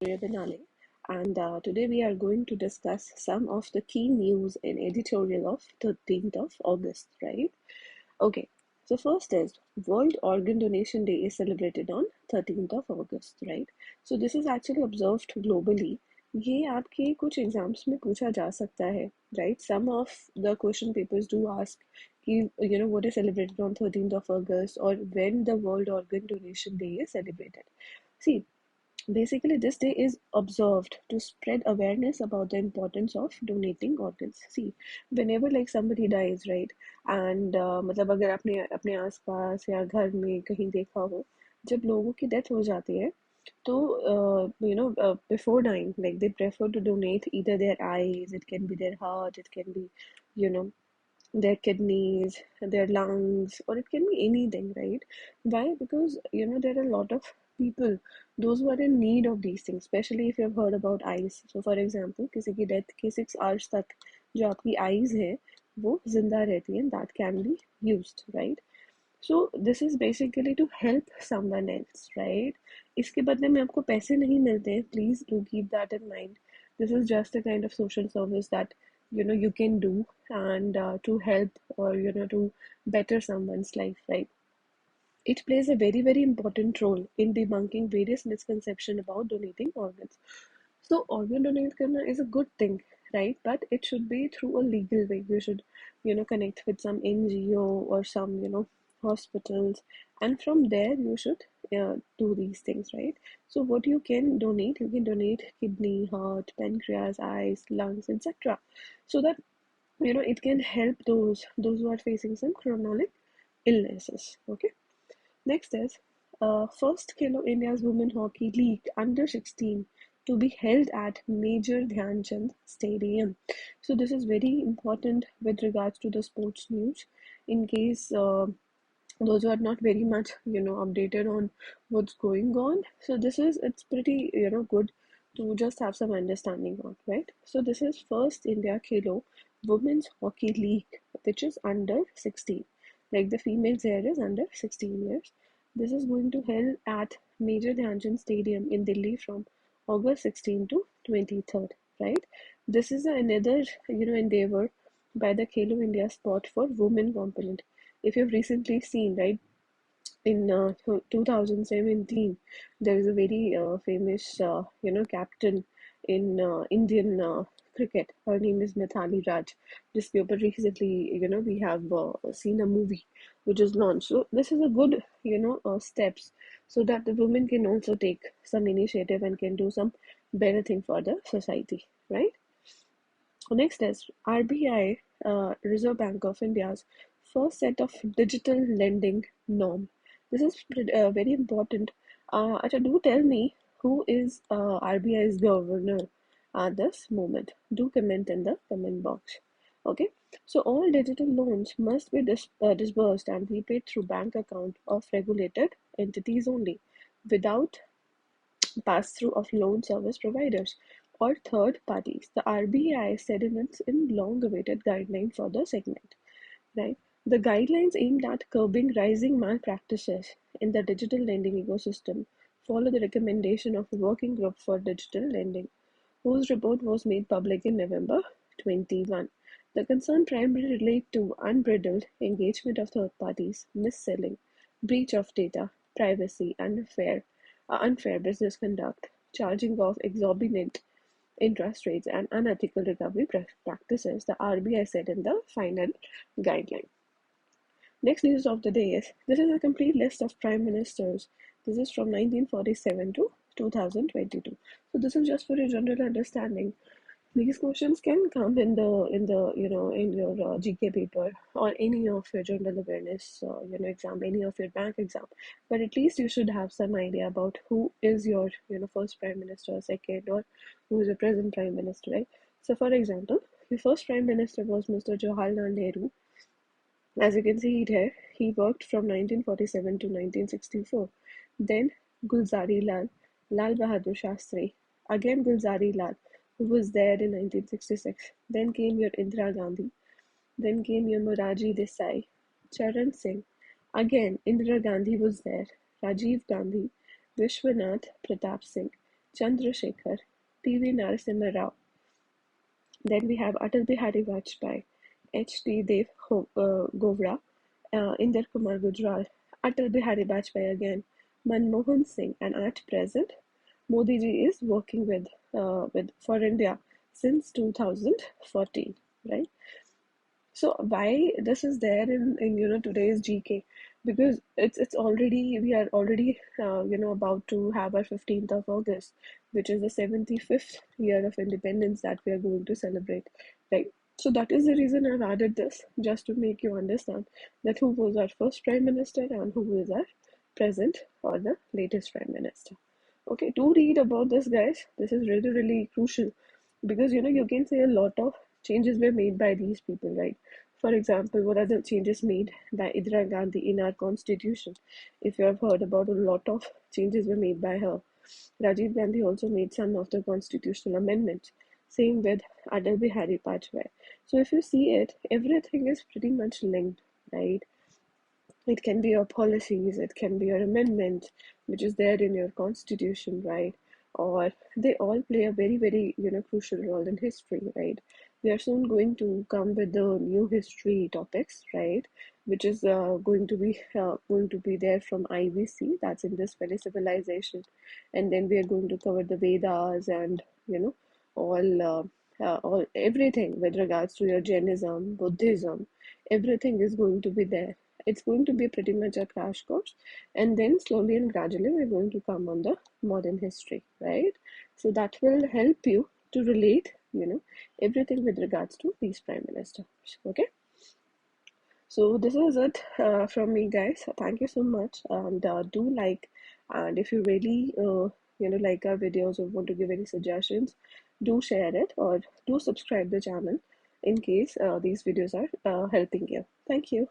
Benale, and today we are going to discuss some of the key news in editorial of 13th of August, right? Okay, so first is World Organ Donation Day is celebrated on 13th of August, right? So this is actually observed globally. ये आपके कुछ exams में पूछा जा सकता है, right? Some of the question papers do ask कि what is celebrated on 13th of August or when the World Organ Donation Day is celebrated. See, basically, this day is observed to spread awareness about the importance of donating organs. See, whenever like somebody dies, right? And मतलब अगर आपने अपने आसपास या घर में कहीं देखा हो, जब लोगों की डेथ हो जाती है, तो before dying, like they prefer to donate either their eyes, it can be their heart, it can be, you know, their kidneys, their lungs, or it can be anything, right? Why? Because there are a lot of people, those who are in need of these things, especially if you have heard about eyes. So, for example, किसी की death के 6 hours तक जो आपकी eyes है वो जिंदा रहती है, that can be used, right? So this is basically to help someone else, right? इसके बदले में आपको पैसे नहीं मिलते हैं. Please do keep that in mind. This is just a kind of social service that you can do and to help or to better someone's life, right? It plays a very very important role in debunking various misconceptions about donating organs. So organ donate karna is a good thing, right? But it should be through a legal way. You should, connect with some NGO or some, hospitals, and from there you should do these things, right? So what you can donate kidney, heart, pancreas, eyes, lungs, etc. So that it can help those who are facing some chronic illnesses. Okay. Next is first Khelo India's Women Hockey League under 16 to be held at Major Dhyan Chand Stadium. So this is very important with regards to the sports news. In case those who are not very much updated on what's going on, so it's pretty good to just have some understanding on, right? So this is first India Khelo Women's Hockey League, which is under 16, like the females here is under 16 years. This is going to held at Major Dhyan Chand Stadium in Delhi from August 16 to 23rd, right? This is another endeavor by the Khelo India Sport for Women component. If you've recently seen, right, in 2017, there is a very famous captain in Indian cricket. Her name is Mithali Raj. Just recently, we have seen a movie which is launched. So this is a good steps so that the women can also take some initiative and can do some better thing for the society, right? Next is RBI, Reserve Bank of India's first set of digital lending norm. This is very important. Acha, do tell me who is RBI's governor at this moment. Do comment in the comment box. Okay, so all digital loans must be disbursed and repaid through bank account of regulated entities only, without pass-through of loan service providers or third parties. The RBI said in its long-awaited guideline for the segment, right? The guidelines aimed at curbing rising malpractices in the digital lending ecosystem follow the recommendation of a working group for digital lending, whose report was made public in November 21. The concern primarily relate to unbridled engagement of third parties, mis-selling, breach of data, privacy, and unfair business conduct, charging of exorbitant interest rates, and unethical recovery practices, the RBI said in the final guideline. Next news of the day is this is a complete list of prime ministers. This is from 1947 to 2022. So this is just for your general understanding. These questions can come in your GK paper or any of your general awareness exam, any of your bank exam. But at least you should have some idea about who is your first prime minister, second, or who is the present prime minister, right? So for example, the first prime minister was Mr. Jawaharlal Nehru. As you can see it here, he worked from 1947 to 1964. Then Gulzari Lal, Lal Bahadur Shastri, again Gulzari Lal, who was there in 1966. Then came your Indira Gandhi. Then came your Moraji Desai, Charan Singh. Again, Indira Gandhi was there. Rajiv Gandhi, Vishwanath Pratap Singh. Chandrasekhar, P.V. Narasimha Rao. Then we have Atal Bihari Vajpayee, H.D. Govra, Inder Kumar Gujral, Atal Bihari Vajpayee again, Manmohan Singh, and at present, Modi ji is working with for India since 2014, right? So why this is there in today's GK? Because it's already we are already about to have our 15th of August, which is the 75th year of independence that we are going to celebrate, right? So that is the reason I've added this, just to make you understand that who was our first prime minister and who is our present or the latest prime minister. Okay, do read about this, guys. This is really, really crucial because you can say a lot of changes were made by these people, right? For example, what are the changes made by Indira Gandhi in our constitution? If you have heard about, a lot of changes were made by her. Rajiv Gandhi also made some of the constitutional amendments. Same with Atal Bihari Vajpayee. So if you see it, everything is pretty much linked, right? It can be your policies, it can be your amendment, which is there in your constitution, right? Or they all play a very, very, crucial role in history, right? We are soon going to come with the new history topics, right? Which is going to be there from IVC, that's Indus Valley Civilization, and then we are going to cover the Vedas and all all everything with regards to your Jainism, Buddhism, everything is going to be there. It's going to be pretty much a crash course, and then slowly and gradually we're going to come on the modern history, right? So that will help you to relate, everything with regards to these prime ministers. Okay, so this is it from me, guys. Thank you so much, and do like, and if you really like our videos or want to give any suggestions, do share it or do subscribe the channel in case these videos are helping you. Thank you.